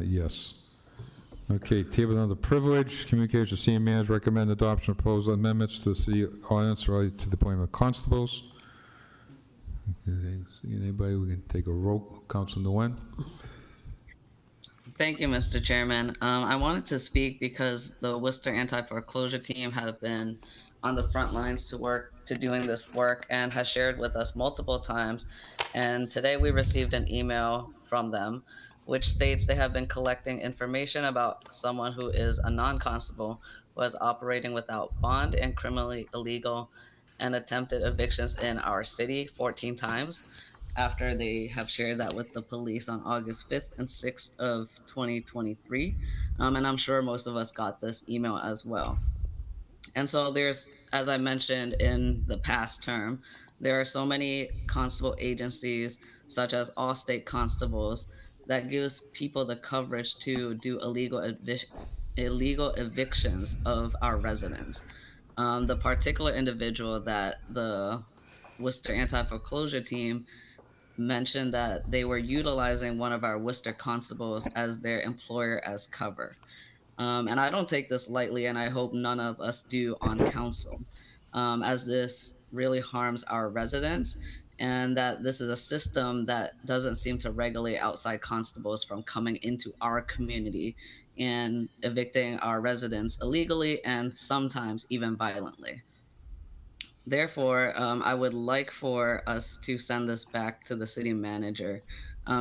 Yes. Okay, table under privilege, communication to senior manager, recommend adoption of proposed amendments to the city ordinance related to the appointment of constables. Okay, anybody, we can take a roll. Council Nguyen. Thank you, Mr. Chairman. I wanted to speak because the Worcester anti-foreclosure team have been on the front lines to doing this work and has shared with us multiple times. And today we received an email from them, which states they have been collecting information about someone who is a non-constable who is operating without bond and criminally illegal and attempted evictions in our city 14 times after they have shared that with the police on August 5th and 6th of 2023. And I'm sure most of us got this email as well. And so there's, as I mentioned in the past term, there are so many constable agencies, such as all state constables, that gives people the coverage to do illegal evictions of our residents. The particular individual that the Worcester anti-foreclosure team mentioned that they were utilizing one of our Worcester constables as their employer as cover. And I don't take this lightly, and I hope none of us do on council, as this really harms our residents, and that this is a system that doesn't seem to regulate outside constables from coming into our community and evicting our residents illegally and sometimes even violently. Therefore, I would like for us to send this back to the city manager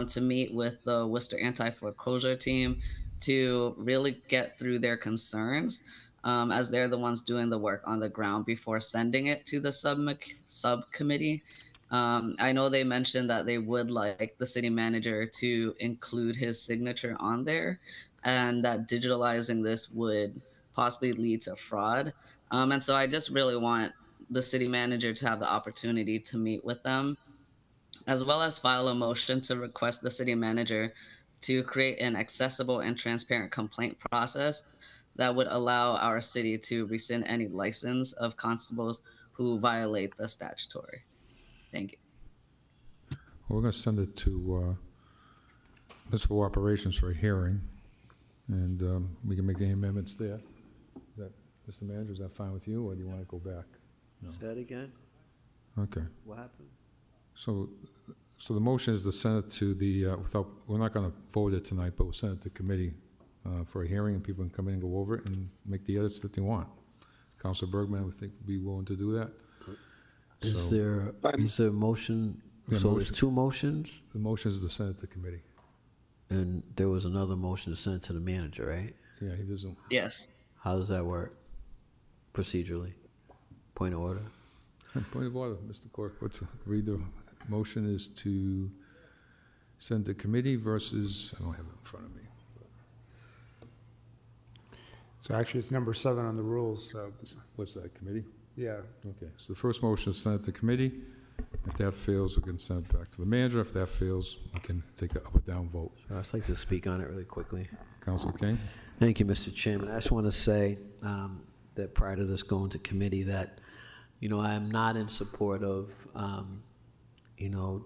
to meet with the Worcester anti-foreclosure team to really get through their concerns, as they're the ones doing the work on the ground before sending it to the subcommittee. I know they mentioned that they would like the city manager to include his signature on there, and that digitalizing this would possibly lead to fraud. And so I just really want the city manager to have the opportunity to meet with them, as well as file a motion to request the city manager to create an accessible and transparent complaint process that would allow our city to rescind any license of constables who violate the statutory. Thank you. Well, we're going to send it to municipal operations for a hearing, and we can make the amendments there. Mr. Manager, is that fine with you, or do you want to go back? No. Say that again? Okay. What happened? So the motion is to send it to the, we're not going to vote it tonight, but we'll send it to committee for a hearing, and people can come in and go over it and make the edits that they want. Councilor Bergman would think be willing to do that. Is there a motion? Yeah, so motion. there's two motions? The motion is to send it to committee. And there was another motion to send it to the manager, right? Yeah, he doesn't. Yes. How does that work procedurally? Point of order? Point of order, Mr. Clerk. Read the motion is to send to committee versus, I don't have it in front of me. So actually, it's number 7 on the rules. So What's that, committee? yeah, Okay, so the first motion is send it to committee. If that fails, we can send it back to the manager. If that fails, we can take an up or down vote. I'd just like to speak on it really quickly. Council Kane? Thank you, Mr. Chairman. I just want to say that prior to this going to committee that, I am not in support of,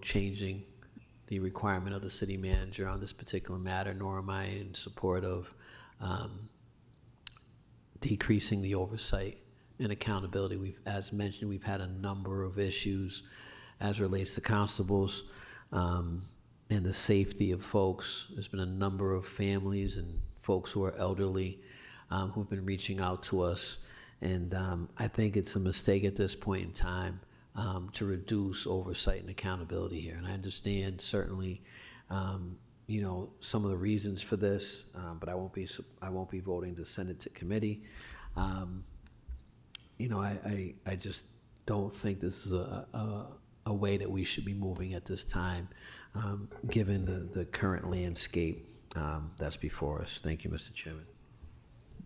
changing the requirement of the city manager on this particular matter, nor am I in support of decreasing the oversight and accountability. As mentioned, we've had a number of issues as relates to constables and the safety of folks. There's been a number of families and folks who are elderly who've been reaching out to us. And I think it's a mistake at this point in time to reduce oversight and accountability here. And I understand certainly, some of the reasons for this, but I won't be voting to send it to committee. I just don't think this is a way that we should be moving at this time, given the current landscape that's before us. Thank you, Mr. Chairman.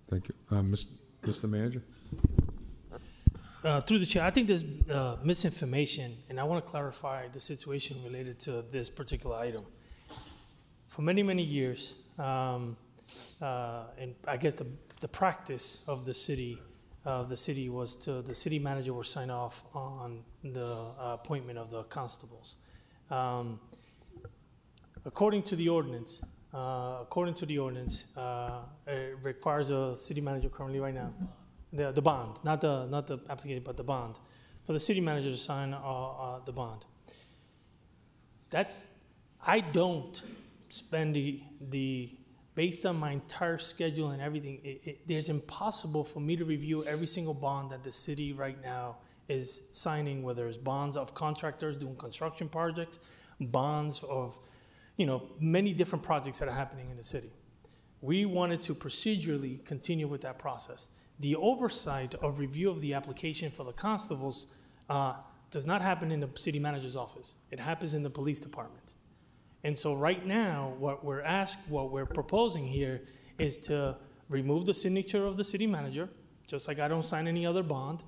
Thank you. Mr. Manager? Through the chair, I think there's misinformation, and I want to clarify the situation related to this particular item. For many, many years, and I guess the practice of the city was the city manager will sign off on the appointment of the constables. According to the ordinance, according to the ordinance, it requires a city manager currently right now, the bond, not the application, but the bond, for the city manager to sign the bond. That I don't spend based on my entire schedule and everything, there's impossible for me to review every single bond that the city right now is signing, whether it's bonds of contractors doing construction projects, bonds of, many different projects that are happening in the city. We wanted to procedurally continue with that process. The oversight of review of the application for the constables does not happen in the city manager's office. It happens in the police department. And so right now, what we're proposing here is to remove the signature of the city manager, just like I don't sign any other bond,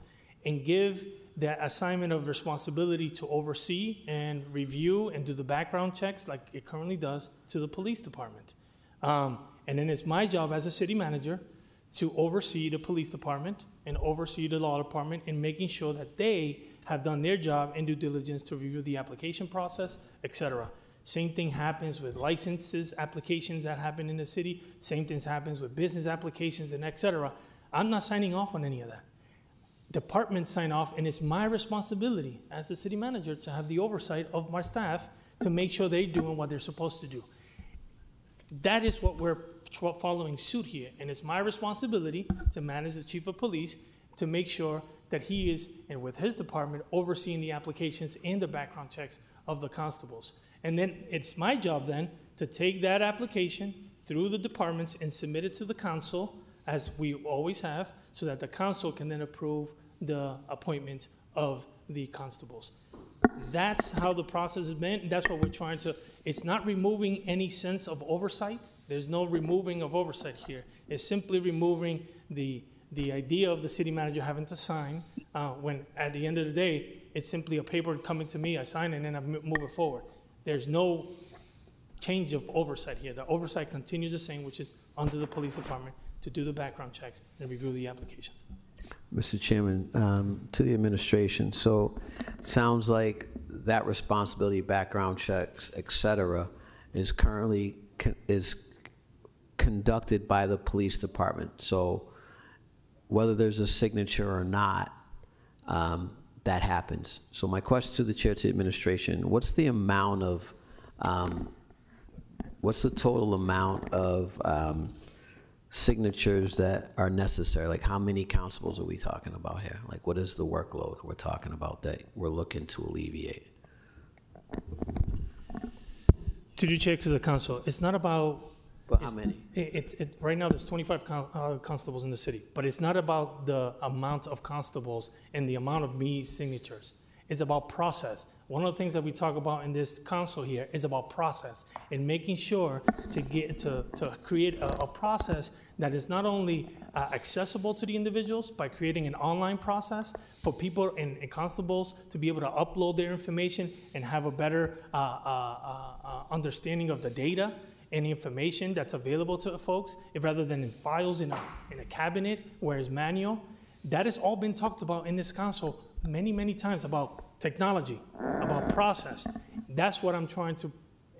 and give the assignment of responsibility to oversee and review and do the background checks like it currently does to the police department. And then it's my job as a city manager to oversee the police department and oversee the law department in making sure that they have done their job in due diligence to review the application process, et cetera. Same thing happens with licenses, applications that happen in the city. Same things happens with business applications and et cetera. I'm not signing off on any of that. Departments sign off, and it's my responsibility as the city manager to have the oversight of my staff to make sure they're doing what they're supposed to do. That is what we're following suit here, and it's my responsibility to manage the chief of police to make sure that he is, and with his department, overseeing the applications and the background checks of the constables. And then it's my job then to take that application through the departments and submit it to the council, as we always have, so that the council can then approve the appointment of the constables. That's how the process has been. That's what we're trying to, it's not removing any sense of oversight. There's no removing of oversight here. It's simply removing the idea of the city manager having to sign when at the end of the day, it's simply a paper coming to me, I sign it, and then I move it forward. There's no change of oversight here. The oversight continues the same, which is under the police department to do the background checks and review the applications. Mr. Chairman, to the administration, so it sounds like that responsibility, background checks, et cetera, is currently conducted by the police department. So whether there's a signature or not, that happens. So my question to the chair, to the administration, what's the amount of, what's the total amount of signatures that are necessary? Like, how many constables are we talking about here? Like, what is the workload we're talking about that we're looking to alleviate? To the chair, to the council, it's not about. But how many? Right now, there's 25 constables in the city, but it's not about the amount of constables and the amount of me signatures. It's about process. One of the things that we talk about in this council here is about process and making sure to create a process that is not only accessible to the individuals by creating an online process for people and constables to be able to upload their information and have a better understanding of the data and the information that's available to folks, rather than in files in a cabinet where it's manual. That has all been talked about in this council many, many times, about technology, about process. That's what I'm trying to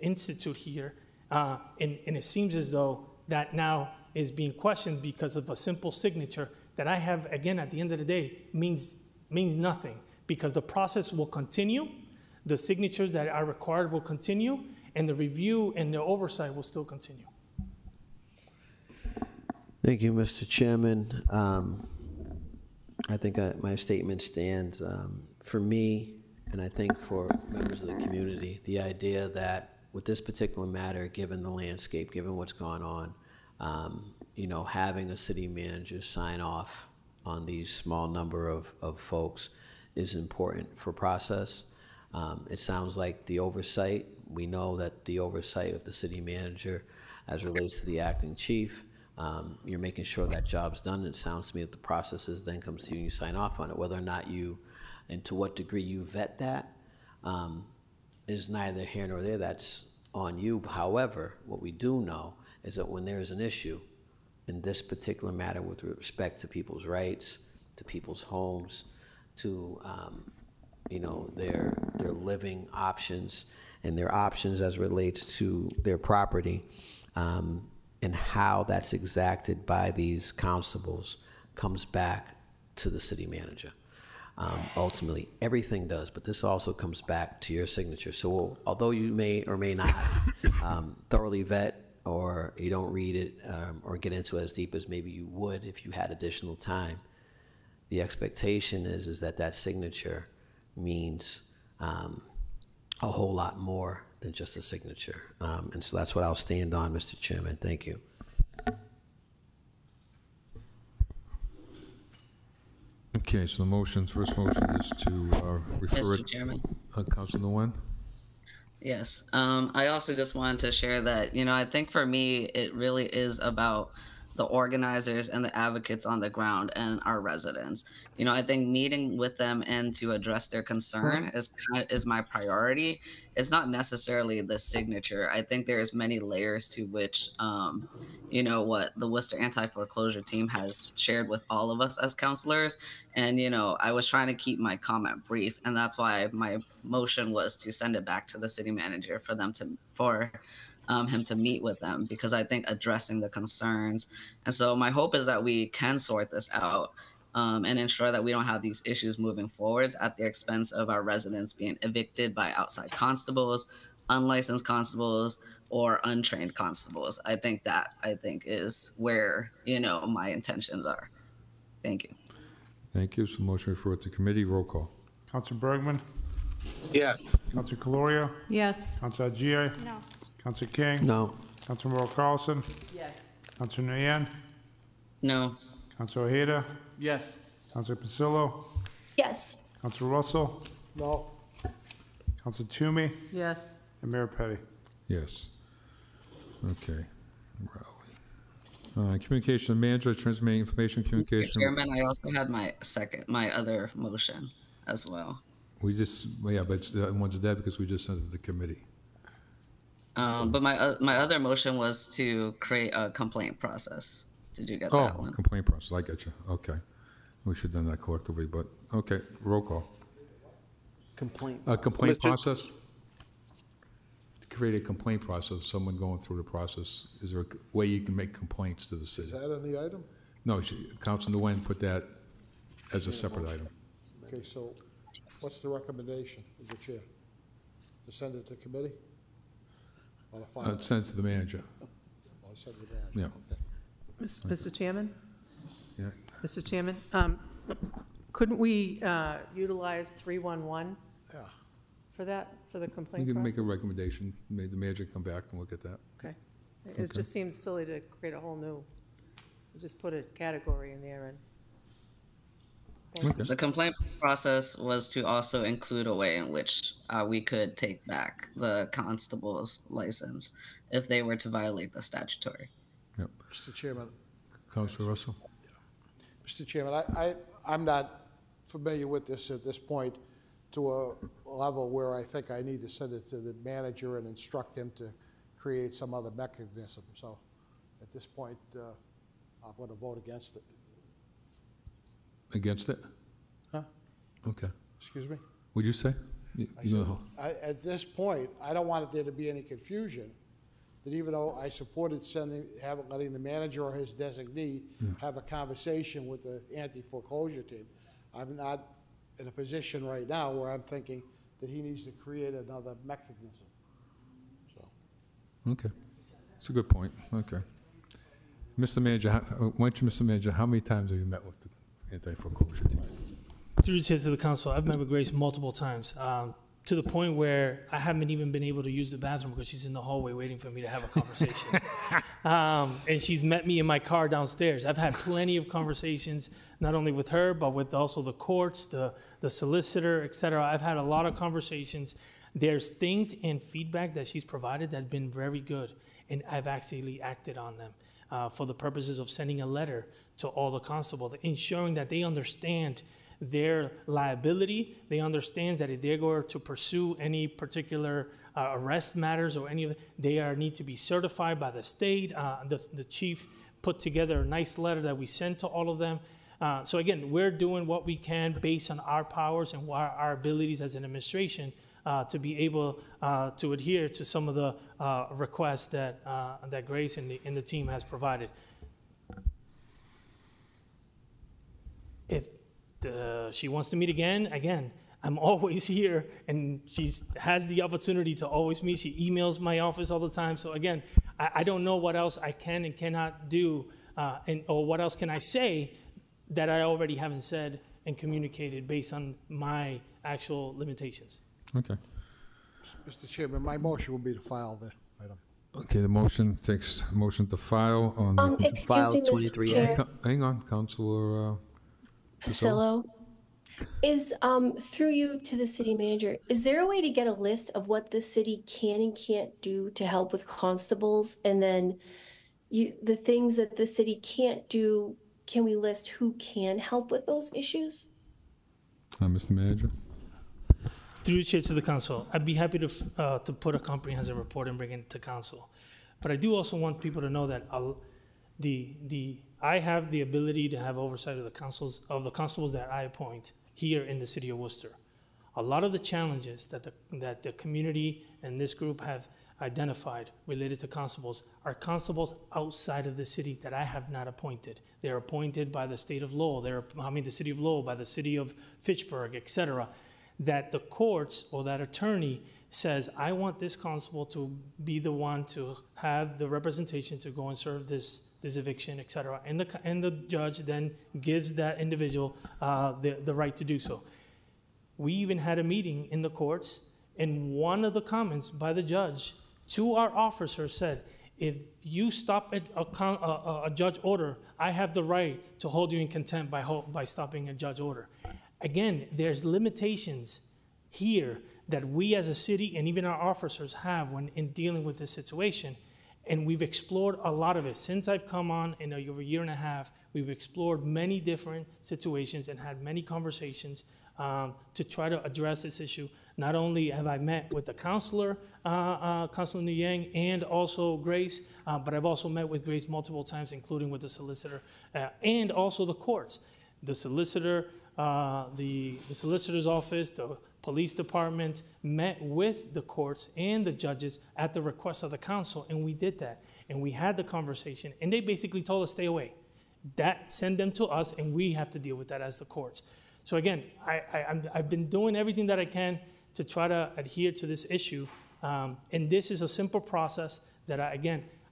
institute here. And it seems as though that now is being questioned because of a simple signature that I have, again, at the end of the day, means nothing, because the process will continue, the signatures that are required will continue, and the review and the oversight will still continue. Thank you, Mr. Chairman. I think my statement stands. For me, and I think for members of the community, the idea that with this particular matter, given the landscape, given what's gone on, having a city manager sign off on these small number of folks is important for process. It sounds like the oversight, we know that the oversight of the city manager as relates to the acting chief, you're making sure that job's done. It sounds to me that the process is then comes to you and you sign off on it. Whether or not you, and to what degree you vet that, is neither here nor there. That's on you. However, what we do know is that when there is an issue in this particular matter with respect to people's rights, to people's homes, to their living options and their options as relates to their property, and how that's exacted by these constables comes back to the city manager. Ultimately, everything does, but this also comes back to your signature. So although you may or may not thoroughly vet, or you don't read it or get into it as deep as maybe you would if you had additional time, the expectation is that that signature means a whole lot more than just a signature. And so that's what I'll stand on, Mr. Chairman. Thank you. Okay, so the first motion is to refer Mr. it, Chairman. Councilor Nguyen? Yes. I also just wanted to share that, I think for me, it really is about the organizers and the advocates on the ground and our residents. I think meeting with them and to address their concern is my priority. It's not necessarily the signature. I think there's many layers to which, what the Worcester anti-foreclosure team has shared with all of us as counselors. And, I was trying to keep my comment brief, and that's why my motion was to send it back to the city manager for him to meet with them, because I think addressing the concerns. And so my hope is that we can sort this out and ensure that we don't have these issues moving forwards at the expense of our residents being evicted by outside constables, unlicensed constables, or untrained constables. I think is where, my intentions are. Thank you. Thank you. So motion referred to committee. Roll call. Council Bergman, Yes. Council Caloria, Yes. Council Agia, No. Council King, No. Council Merle Carlson, Yes. Council Nguyen, No. Council Ojeda, Yes. Council Pasillo, Yes. Council Russell, No. Council Toomey, Yes. and Mayor Petty. Yes. Okay. Where are we? Communication manager, transmitting information, Mr. communication. Chairman, I also had my other motion as well. Yeah, but that one's dead because we just sent it to the committee. But my other motion was to create a complaint process. Did you get that Oh, one? complaint process. I get you. Okay. We should have done that collectively, but okay. Roll call. Complaint. A complaint Mr. process? To create a complaint process, someone going through the process, is there a way you can make complaints to the city? Is that on the item? No, Council Nguyen put that as a separate item. Okay, so what's the recommendation of the chair? To send it to committee? Or to file? Send it to the manager. Or send it to the manager? Yeah. Okay. Mr. Chairman? Yeah. Mr. Chairman, couldn't we utilize 311 Yeah. for that, for the We complaint can process? make a recommendation, make the manager come back and look at that. Okay. Okay. It just seems silly to create a whole new, just put a category in there and. Okay. The complaint process was to also include a way in which we could take back the constable's license if they were to violate the statutory. Yep. Mr. Chairman, Councilor Russell? Mr. Chairman, I'm not familiar with this at this point to a level where I think I need to send it to the manager and instruct him to create some other mechanism. So at this point, I'm going to vote against it. Against it? Huh? Okay. Excuse me? What'd you say? At this point, I don't want there to be any confusion that even though I supported letting the manager or his designee have a conversation with the anti-foreclosure team, I'm not in a position right now where I'm thinking that he needs to create another mechanism. So, Okay. That's a good point. Okay. Mr. Manager, Mr. Manager, how many times have you met with the anti-foreclosure team? Through the chair to the council, I've met with Grace multiple times, to the point where I haven't even been able to use the bathroom because she's in the hallway waiting for me to have a conversation. And she's met me in my car downstairs. I've had plenty of conversations, not only with her, but with also the courts, the solicitor, et cetera. I've had a lot of conversations. There's things and feedback that she's provided that's been very good, and I've actually acted on them for the purposes of sending a letter to all the constables, ensuring that they understand their liability. They understand that if they're going to pursue any particular arrest matters or any of it, they need to be certified by the state. The chief put together a nice letter that we sent to all of them. So again, we're doing what we can based on our powers and our abilities as an administration to be able to adhere to some of the requests that Grace and the team has provided. If she wants to meet again, I'm always here, and she has the opportunity to always meet. She emails my office all the time. So again, I don't know what else I can and cannot do, or what else can I say that I already haven't said and communicated based on my actual limitations. Okay. Mr. Chairman, my motion will be to file the item. Okay, the motion to file on. Excuse File me, Mr. 23A. Chair, Hang on, Councilor. Pasillo. Is, through you to the city manager, is there a way to get a list of what the city can and can't do to help with constables? And then the things that the city can't do, can we list who can help with those issues? Mr. Manager? Through the chair to the council, I'd be happy to put a comprehensive report and bring it to council. But I do also want people to know that I have the ability to have oversight of the constables that I appoint here in the city of Worcester. A lot of the challenges that the community and this group have identified related to constables are constables outside of the city that I have not appointed. They're appointed by the state of Lowell, the city of Lowell, by the city of Fitchburg, etc. That the courts or that attorney says, I want this constable to be the one to have the representation to go and serve this eviction, etc. And the judge then gives that individual the right to do so. We even had a meeting in the courts, and one of the comments by the judge to our officer said, if you stop at a judge order, I have the right to hold you in contempt by stopping a judge order. Again, there's limitations here that we as a city and even our officers have when in dealing with this situation. And we've explored a lot of it. Since I've come on in over a year and a half, we've explored many different situations and had many conversations to try to address this issue. Not only have I met with the counselor, Councilor Nguyen, and also Grace, but I've also met with Grace multiple times, including with the solicitor, and also the courts. The solicitor, the solicitor's office, the police department met with the courts and the judges at the request of the council, and we did that. And we had the conversation, and they basically told us, stay away. Send them to us, and we have to deal with that as the courts. So again, I've been doing everything that I can to try to adhere to this issue. And this is a simple process that,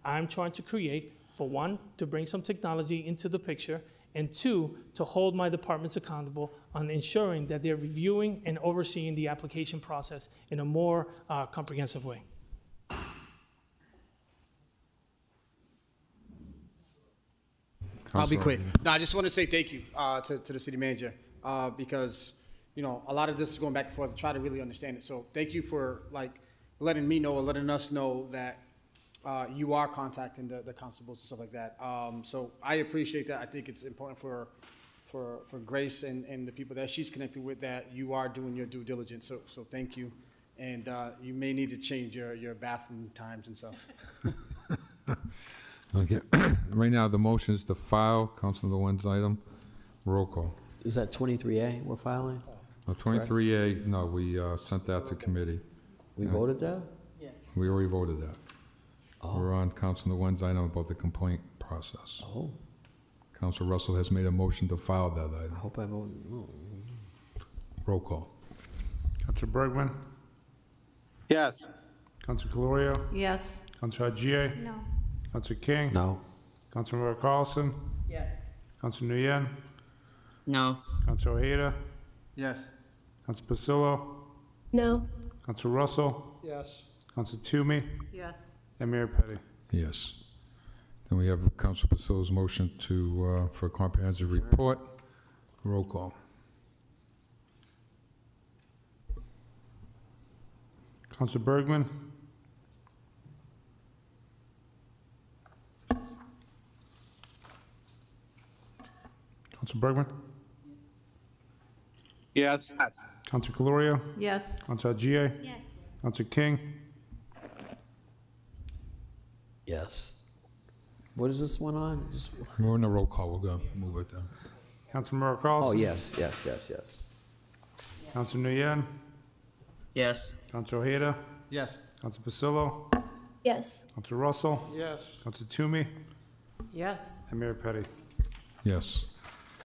I'm trying to create, for one, to bring some technology into the picture, and two, to hold my departments accountable on ensuring that they're reviewing and overseeing the application process in a more comprehensive way. I'll be quick. No, I just want to say thank you to the city manager because, you know, a lot of this is going back and forth to try to really understand it. So thank you for letting me know or letting us know that you are contacting the constables and stuff like that. So I appreciate that. I think it's important for Grace and the people that she's connected with that you are doing your due diligence. So thank you. And you may need to change your bathroom times and stuff. Okay. Right now, the motion is to file Councilor Nguyen's item. Roll call. Is that 23A we're filing? 23A, no, we sent that to committee. We voted that? We already voted that. Oh. We're on Councilor Nguyen's item about the complaint process. Oh, Councilor Russell has made a motion to file that I item. hope I voted. Oh. Roll call. Councilor Bergman, Yes. Councilor Calorio, Yes. Councilor Agia, No. Councilor King, No. Councilor Carlson, Yes. Councilor Nguyen, No. Councilor Ojeda, Yes. Councilor Pasillo, No. Councilor Russell, Yes. Councilor Toomey, Yes. and Mayor Petty. Yes. Then we have Councilor Pasillo's motion for a comprehensive report. Roll call. Councilor Bergman, Councilor Bergman, Yes. Councilor Calorio, Yes. Councilor Agia, Yes. Councilor King, Yes. What is this one on? Just, We're in a roll call. We're going to move it down. Councilor Carlson. oh, yes, yes, yes, yes. Councilor Nguyen, Yes. Counselor Ojeda, Yes. Counselor Pasillo, Yes. Counselor Russell, Yes. Counselor Toomey, Yes. and Mayor Petty. Yes.